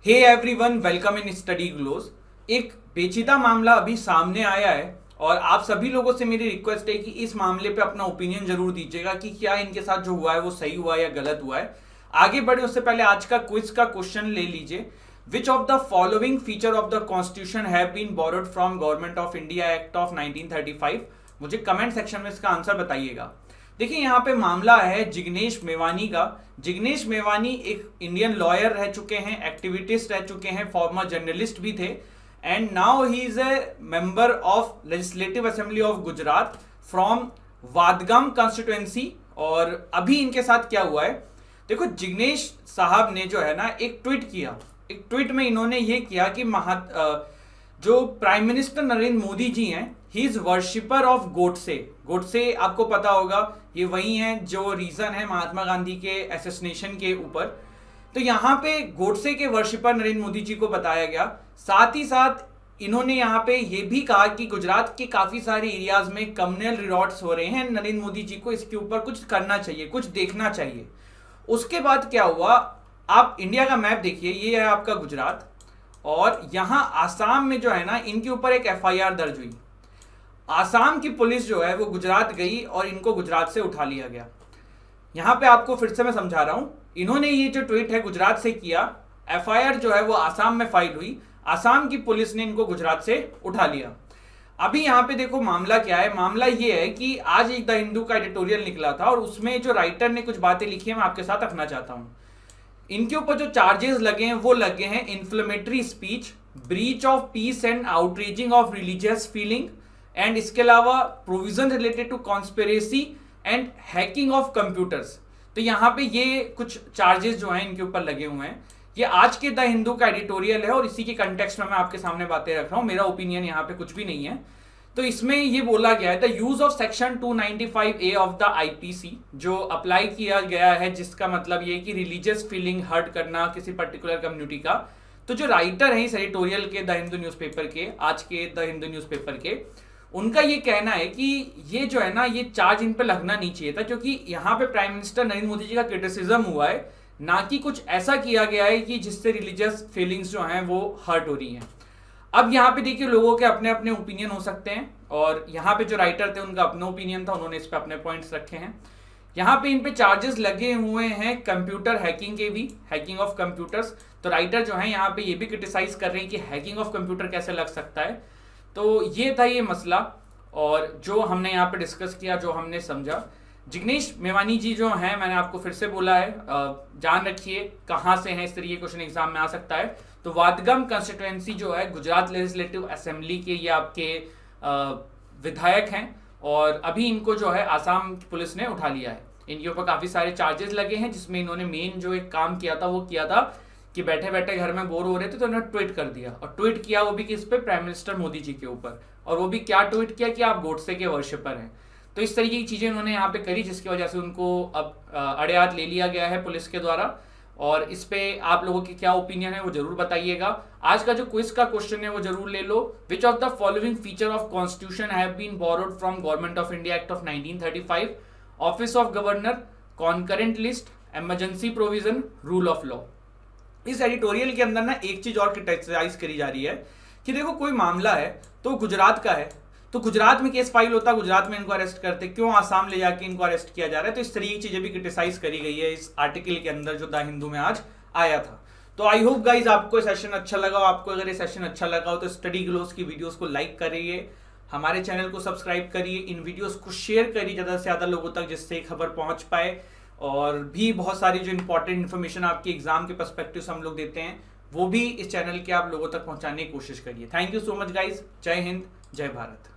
Hey everyone, welcome in study gloss. एक पेचीदा मामला अभी सामने आया है और आप सभी लोगों से मेरी रिक्वेस्ट है कि इस मामले पे अपना ओपिनियन जरूर दीजिएगा कि क्या इनके साथ जो हुआ है वो सही हुआ है या गलत हुआ है। आगे बढ़े उससे पहले आज का क्विज का क्वेश्चन ले लीजिए। Which of the following feature of the constitution have been borrowed from government of India act of 1935? मुझे कमेंट सेक्शन में इसका आंसर बताइएगा। देखिए यहाँ पे मामला है जिग्नेश मेवानी का। जिग्नेश मेवानी एक इंडियन लॉयर रह चुके हैं, एक्टिविटिस्ट रह चुके हैं, फॉर्मर जर्नलिस्ट भी थे and now he is a member of legislative assembly of Gujarat from Vadgam constituency. और अभी इनके साथ क्या हुआ है, देखो जिग्नेश साहब ने जो है ना एक ट्वीट किया। एक ट्वीट में इन्होंने ये किया कि जो प्राइम मिनिस्टर नरेंद्र मोदी जी हैं, he is worshipper of Godse. Godse आपको पता होगा, ये वही हैं जो रीजन है महात्मा गांधी के एसेसिनेशन के ऊपर। तो यहाँ पे गोडसे के वर्शिपर नरेंद्र मोदी जी को बताया गया। साथ ही साथ इन्होंने यहाँ पे ये भी कहा कि गुजरात के काफी सारे एरियाज में कम्युनल रिजॉर्ट्स हो रहे हैं, नरेंद्र मोदी जी को इसके ऊपर कुछ करना चाहिए, कुछ देखना चाहिए। उसके बाद क्या हुआ, आप इंडिया का मैप देखिए, ये है आपका गुजरात और यहाँ आसाम में जो है ना इनके ऊपर एक एफआईआर दर्ज हुई। आसाम की पुलिस जो है वो गुजरात गई और इनको गुजरात से उठा लिया गया। यहां पे आपको फिर से मैं समझा रहा हूं, इन्होंने ये जो ट्वीट है गुजरात से किया, एफआईआर जो है वो आसाम में फाइल हुई, आसाम की पुलिस ने इनको गुजरात से उठा लिया। अभी यहां पे देखो मामला क्या है, मामला ये है कि आज एक द हिंदू का एडिटोरियल निकला था और उसमें जो राइटर ने कुछ बातें लिखी है मैं आपके साथ रखना चाहता हूं। इनके ऊपर जो चार्जेस लगे हैं वो लगे हैं inflammatory speech, breach of peace and outreaching of religious feeling and इसके अलावा provision related to conspiracy and hacking of computers. तो यहाँ पे ये कुछ चार्जेस जो हैं इनके ऊपर लगे हुए हैं। ये आज के द हिंदू का एडिटोरियल है और इसी के कंटेक्स्ट में मैं आपके सामने बातें रख रहा हूँ, मेरा ओपिनियन यहाँ पे कुछ भी नहीं है। तो इसमें ये बोला गया है the use of section 295A of the IPC जो अप्लाई किया गया है, जिसका मतलब ये कि रिलीजियस फीलिंग हर्ट करना किसी पर्टिकुलर कम्युनिटी का। तो जो राइटर है इस एडिटोरियल के द हिंदू न्यूज़पेपर के, आज के द हिंदू न्यूज़पेपर के, उनका ये कहना है कि ये जो है ना ये चार्ज इन पे लगना नहीं चाहिए था, क्योंकि यहाँ पे प्राइम मिनिस्टर नरेंद्र मोदी जी का क्रिटिसिज्म हुआ है, ना कि कुछ ऐसा किया गया है कि जिससे रिलीजियस फीलिंग्स जो हैं वो हर्ट हो रही हैं। अब यहाँ पे देखिए लोगों के अपने अपने ओपिनियन हो सकते हैं और यहाँ पे जो राइटर थे उनका अपना ओपिनियन था, उन्होंने इस पे अपने पॉइंट्स रखे हैं। यहाँ पे इन पे चार्जेस लगे हुए हैं कंप्यूटर हैकिंग के भी, हैकिंग ऑफ कंप्यूटर्स। तो राइटर जो है यहाँ पे ये भी क्रिटिसाइज कर रहे हैं कि हैकिंग ऑफ कंप्यूटर कैसे लग सकता है। तो ये था ये मसला और जो हमने यहाँ पे डिस्कस किया, जो हमने समझा। जिग्नेश मेवानी जी जो हैं, मैंने आपको फिर से बोला है, जान रखिए कहाँ से हैं, इस तरीके क्वेश्चन एग्जाम में आ सकता है। तो वादगाम कंस्टिट्युएंसी जो है गुजरात लेजिस्लेटिव असेंबली के ये आपके विधायक हैं और अभी इनको जो है आसाम पुलिस ने उठा लिया है। इनके ऊपर काफ़ी सारे चार्जेस लगे हैं, जिसमें इन्होंने मेन जो एक काम किया था वो किया था कि बैठे बैठे घर में बोर हो रहे थे तो उन्होंने ट्वीट कर दिया, और ट्वीट किया वो भी किस पे, प्राइम मिनिस्टर मोदी जी के ऊपर। और वो भी क्या ट्वीट किया कि आप गोडसे के वर्शिपर हैं। तो इस तरीके की चीज़ें उन्होंने यहाँ पे करी, जिसकी वजह से उनको अब अड़े हाथ ले लिया गया है पुलिस के द्वारा। और इस पे आप लोगों की क्या ओपिनियन है वो जरूर बताइएगा। आज का जो क्विज का क्वेश्चन है वो जरूर ले लो। Which of the following feature of constitution have been borrowed from government of India act of 1935? Office of governor, concurrent list, emergency provision, rule of law. इस एडिटोरियल के अंदर ना एक चीज और क्रिटिसाइज करी जा रही है कि देखो कोई मामला है तो गुजरात का है, तो गुजरात में केस फाइल होता, गुजरात में इनको अरेस्ट करते, क्यों आसाम ले जाके इनको अरेस्ट किया जा रहा है। तो इस तरीके की चीजें भी क्रिटिसाइज करी गई है इस आर्टिकल के अंदर जो द हिंदू में आज आया था। तो आई होप गाइज आपको ये सेशन अच्छा लगा हो। आपको अगर ये सेशन अच्छा लगा हो तो स्टडी ग्लोस की वीडियोस को लाइक करिए, हमारे चैनल को सब्सक्राइब करिए, इन वीडियोस को शेयर करिए ज़्यादा से ज़्यादा लोगों तक, जिससे खबर पहुंच पाए। और भी बहुत सारी जो इंपॉर्टेंट इन्फॉर्मेशन आपके एग्जाम के पर्सपेक्टिव से हम लोग देते हैं वो भी इस चैनल के आप लोगों तक पहुंचाने की कोशिश करिए। Thank you so much guys. जय हिंद, जय भारत।